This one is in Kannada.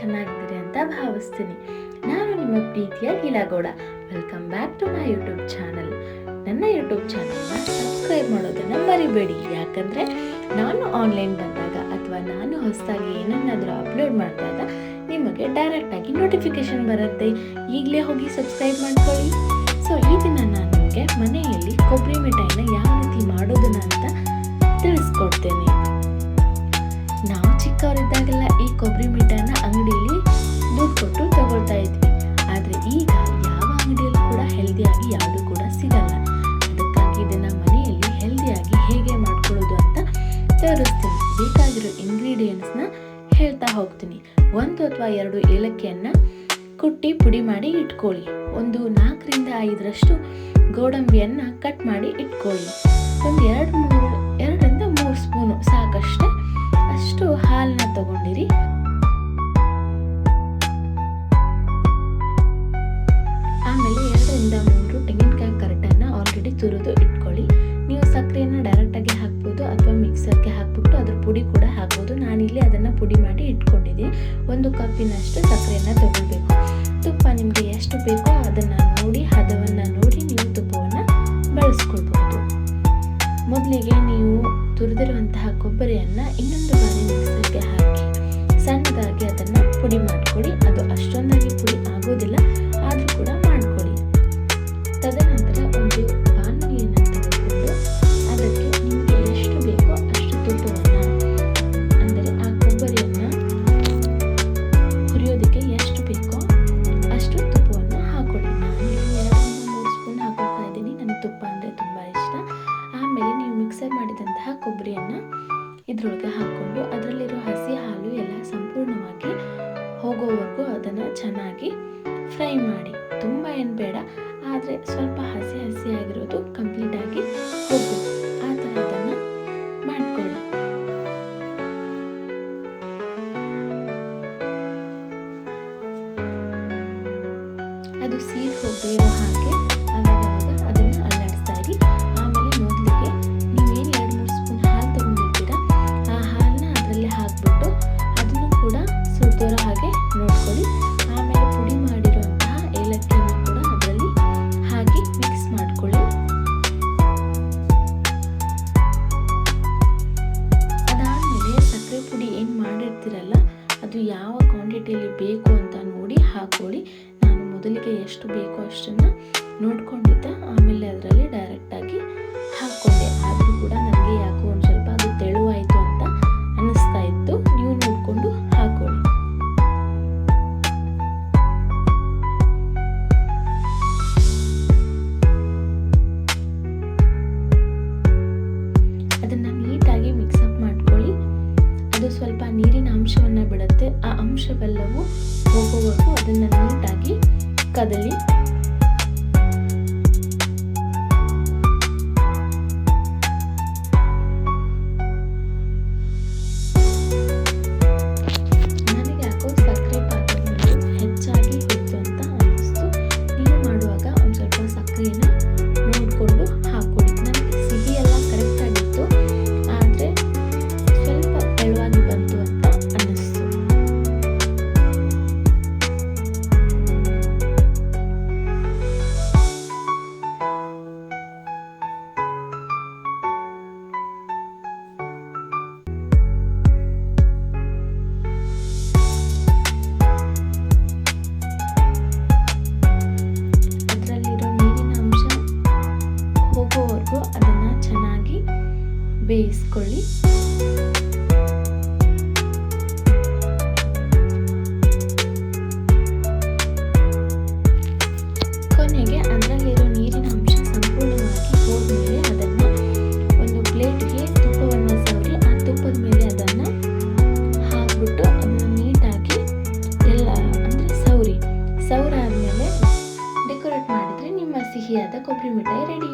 ಚೆನ್ನಾಗಿದ್ದೀರಿ ಅಂತ ಭಾವಿಸ್ತೀನಿ. ನಾನು ನಿಮ್ಮ ಪ್ರೀತಿಯ Geelagowda. Welcome back to my YouTube channel. ನನ್ನ ಯೂಟ್ಯೂಬ್ ಚಾನಲ್ನ ಸಬ್ಸ್ಕ್ರೈಬ್ ಮಾಡೋದನ್ನು ಮರಿಬೇಡಿ. ಯಾಕಂದರೆ ನಾನು ಆನ್ಲೈನ್ ಬಂದಾಗ ಅಥವಾ ನಾನು ಹೊಸದಾಗಿ ಏನನ್ನಾದರೂ ಅಪ್ಲೋಡ್ ಮಾಡಿದಾಗ ನಿಮಗೆ ಡೈರೆಕ್ಟಾಗಿ ನೋಟಿಫಿಕೇಷನ್ ಬರುತ್ತೆ. ಈಗಲೇ ಹೋಗಿ ಸಬ್ಸ್ಕ್ರೈಬ್ ಮಾಡ್ಕೊಳ್ಳಿ. ಸೊ ಈ ದಿನ ನಾನು ನಿಮಗೆ ಮನೆಯಲ್ಲಿ ಕೊಬ್ಬರಿ ಮಿಠಾಯಿನ ಯಾವ ರೀತಿ ಮಾಡೋದನ್ನ ಅಂತ ತಿಳಿಸ್ಕೊಡ್ತೇನೆ. ನಾವು ಚಿಕ್ಕವರಿದ್ದಾಗೆಲ್ಲ ಈ ಕೊಬ್ಬರಿ ಮಿಠಾಯಿನ ಅಂಗಡಿಯಲ್ಲಿ ದುಡ್ಡು ಕೊಟ್ಟು ತಗೊಳ್ತಾ ಇದ್ವಿ. ಆದರೆ ಈಗ ಯಾವ ಅಂಗಡಿಯಲ್ಲಿ ಕೂಡ ಹೆಲ್ದಿಯಾಗಿ ಯಾವುದು ಕೂಡ ಸಿಗಲ್ಲ. ಅದಕ್ಕಾಗಿ ಇದನ್ನು ಮನೆಯಲ್ಲಿ ಹೆಲ್ದಿಯಾಗಿ ಹೇಗೆ ಮಾಡ್ಕೊಳ್ಳೋದು ಅಂತ ತೋರಿಸ್ತೀನಿ. ಬೇಕಾಗಿರೋ ಇಂಗ್ರೀಡಿಯೆಂಟ್ಸ್ನ ಹೇಳ್ತಾ ಹೋಗ್ತೀನಿ. 1 ಅಥವಾ 2 ಏಲಕ್ಕಿಯನ್ನು ಕುಟ್ಟಿ ಪುಡಿ ಮಾಡಿ ಇಟ್ಕೊಳ್ಳಿ. ಒಂದು 4ರಿಂದ 5ರಷ್ಟು ಗೋಡಂಬಿಯನ್ನು ಕಟ್ ಮಾಡಿ ಇಟ್ಕೊಳ್ಳಿ. ಒಂದು 2ರಿಂದ 3 ಸ್ಪೂನು ಸಾಕಷ್ಟೇ ಅಷ್ಟು ಹಾಲನ್ನ ತಗೊಂಡಿರಿ. ಆಮೇಲೆ 2ರಿಂದ 3 ತೆಂಗಿನಕಾಯಿ ಕರಟನ್ನು ಆಲ್ರೆಡಿ ತುರಿದು ಇಟ್ಕೊಳ್ಳಿ. ನೀವು ಸಕ್ಕರೆಯನ್ನು ಡೈರೆಕ್ಟಾಗಿ ಹಾಕ್ಬೋದು ಅಥವಾ ಮಿಕ್ಸರ್ಗೆ ಹಾಕ್ಬಿಟ್ಟು ಅದ್ರ ಪುಡಿ ಕೂಡ ಹಾಕ್ಬೋದು. ನಾನಿಲ್ಲಿ ಅದನ್ನು ಪುಡಿ ಮಾಡಿ ಇಟ್ಕೊಂಡಿದ್ದೀನಿ. 1 ಕಪ್ಪಿನಷ್ಟು ಸಕ್ಕರೆಯನ್ನು ತಗೊಳ್ಬೇಕು. ತುಪ್ಪ ನಿಮಗೆ ಎಷ್ಟು ಬೇಕೋ ಅದನ್ನು ನೋಡಿ, ಹದವನ್ನು ನೋಡಿ ನೀವು ತುಪ್ಪವನ್ನು ಬಳಸ್ಕೊಳ್ಬಹುದು. ಮೊದಲಿಗೆ ನೀವು ತುರಿದಿರುವಂತಹ ಕೊಬ್ಬರಿಯನ್ನು ಇನ್ನೊಂದು ಬಾರಿ ಮಿಕ್ಸರ್ಗೆ ಹಾಕಿ ಸಣ್ಣದಾಗಿ ಅದನ್ನು ಪುಡಿ ಮಾಡ್ಕೊಳ್ಳಿ. ಅದು ಅಷ್ಟೊಂದಾಗಿ ಪುಡಿ ಆಗೋದಿಲ್ಲ, ಆದರೂ ಕೂಡ ಮಾಡ್ಕೊಳ್ಳಿ. ತದನಂತರ ಒಂದು ಬಾಣಲಿಯನ್ನು ತೆಗೆದುಕೊಂಡು ಅದಕ್ಕೆ ನಿಮಗೆ ಎಷ್ಟು ಬೇಕೋ ಅಷ್ಟು ತುಪ್ಪವನ್ನು, ಅಂದರೆ ಆ ಕೊಬ್ಬರಿಯನ್ನು ಹುರಿಯೋದಕ್ಕೆ ಎಷ್ಟು ಬೇಕೋ ಅಷ್ಟು ತುಪ್ಪವನ್ನು ಹಾಕೊಳ್ಳಿ. ನಾನು 2ರಿಂದ 3 ಸ್ಪೂನ್ ಹಾಕೊಳ್ತಾ ಇದ್ದೀನಿ. ನನಗೆ ತುಪ್ಪ ಅಂದರೆ ತುಂಬ ಇಷ್ಟ. ಆಮೇಲೆ ನೀವು ಮಿಕ್ಸರ್ ಮಾಡಿದಂತಹ ಕೊಬ್ಬರಿಯನ್ನು ಇದರೊಳಗೆ ಹಾಕ್ಕೊಂಡು ಅದರಲ್ಲಿರೋ ಹಸಿ ಹಾಲು ಎಲ್ಲ ಸಂಪೂರ್ಣವಾಗಿ ಹೋಗೋವರೆಗೂ ಅದನ್ನು ಚೆನ್ನಾಗಿ ಫ್ರೈ ಮಾಡಿ. ತುಂಬ ಏನು ಬೇಡ, ಆದರೆ ಸ್ವಲ್ಪ ಹಸಿ ಆಗಿರೋದು ಕಂಪ್ಲೀಟಾಗಿ ಹೋಗಬೇಕು. ಆ ಥರ ಅದನ್ನು ಮಾಡ್ಕೊಳ್ಳಿ. ಅದು ಸೀದ್ ಹೋಗದೇ ಇರೋ ಹಾಗೆ ಆವಾಗ ಅದನ್ನು ಅಲ್ಲಾಡಿಸ್ತಾ ಇರಿ. ಆಮೇಲೆ ಮೊದಲಿಗೆ ನೀವೇನು 2-3 ಸ್ಪೂನ್ ಹಾಲು ತೊಗೊಂಡಿರ್ತೀರ, ಆ ಹಾಲನ್ನ ಅದರಲ್ಲಿ ಹಾಕ್ಬಿಟ್ಟು ಅದನ್ನು ಕೂಡ ಸುಡ್ದೋರೋ ಹಾಗೆ ನೋಡ್ಕೊಳ್ಳಿ. ಆಮೇಲೆ ಪುಡಿ ಮಾಡಿರುವಂತಹ ಏಲಕ್ಕಿಯನ್ನು ಕೂಡ ಅದರಲ್ಲಿ ಹಾಕಿ ಮಿಕ್ಸ್ ಮಾಡ್ಕೊಳ್ಳಿ. ಅದಾದಮೇಲೆ ಸಕ್ಕರೆ ಪುಡಿ ಏನು ಮಾಡಿರ್ತೀರಲ್ಲ, ಅದು ಯಾವ ಕ್ವಾಂಟಿಟಿಯಲ್ಲಿ ಬೇಕು ಅಂತ ನೋಡಿ ಹಾಕ್ಕೊಳ್ಳಿ. ನಾನು ಮೊದಲಿಗೆ ಎಷ್ಟು ಬೇಕೋ ಅಷ್ಟನ್ನು ನೋಡ್ಕೊಂಡಿದ್ದೆ, ಆಮೇಲೆ ಅದರಲ್ಲಿ ಡೈರೆಕ್ಟಾಗಿ ಹಾಕ್ಕೊಂಡೆ. ಆದರೂ ಕೂಡ ನನಗೆ ಯಾಕೋ ಒಂದು ಸ್ವಲ್ಪ ಅದು ತೆಳುವಾಯಿತು ಅಂತ ಅನ್ನಿಸ್ತಾ ಇತ್ತು. ನೀವು ನೋಡಿಕೊಂಡು ಹಾಕ್ಕೊಳ್ಳಿ. ಅದನ್ನು ನೀಟಾಗಿ ಮಿಕ್ಸಪ್ ಮಾಡ್ಕೊಳ್ಳಿ. ಅದು ಸ್ವಲ್ಪ ನೀರಿನ ಅಂಶವನ್ನು ಬಿಡುತ್ತೆ. ಆ ಅಂಶವೆಲ್ಲವೂ ಹೋಗುವವರೆಗೂ ಅದನ್ನು ನೀಟಾಗಿ ಕದಲಿ. ನನಗೆ ಯಾಕೋ ಸಕ್ಕರೆ ಪಾಕಗಳು ಹೆಚ್ಚಾಗಿ ಇತ್ತು ಅಂತ ಅನ್ನಿಸ್ತು. ನೀವು ಮಾಡುವಾಗ ಒಂದು ಸ್ವಲ್ಪ ಸಕ್ಕರೆಯನ್ನು ನೋಡಿಕೊಂಡು ಹಾಕ್ಕೊಳ್ಳಿ. ನನಗೆ ಸಿಹಿ ಎಲ್ಲ ಕರೆಕ್ಟಾಗಿತ್ತು, ಆದರೆ ಸ್ವಲ್ಪ ತೆಳುವಾಗಿ ಬಂತು ಅಂತ ಅನ್ನಿಸ್ತು. ಅದರಲ್ಲಿರೋ ನೀರಿನ ಅಂಶ ಹೋಗೋವರೆಗೂ ಅದನ್ನು ಚೆನ್ನಾಗಿ ಬೇಯಿಸ್ಕೊಳ್ಳಿ. ಕೊನೆಗೆ ಅದರಲ್ಲಿರೋ ನೀರಿನ ಅಂಶ ಸಂಪೂರ್ಣವಾಗಿ ಹೋದ್ಮೇಲೆ ಅದನ್ನು ಒಂದು ಪ್ಲೇಟ್ಗೆ ತುಪ್ಪವನ್ನು ಸವರಿ, ಆ ತುಪ್ಪದ ಮೇಲೆ ಅದನ್ನು ಹಾಕ್ಬಿಟ್ಟು ಅದನ್ನು ನೀಟಾಗಿ ಎಲ್ಲ ಅಂದರೆ ಸವರಾದ್ಮೇಲೆ ಡೆಕೋರೇಟ್ ಮಾಡಿದರೆ ನಿಮ್ಮ ಸಿಹಿಯಾದ ಕೊಬ್ಬರಿ ಮಿಠಾಯಿ ರೆಡಿ.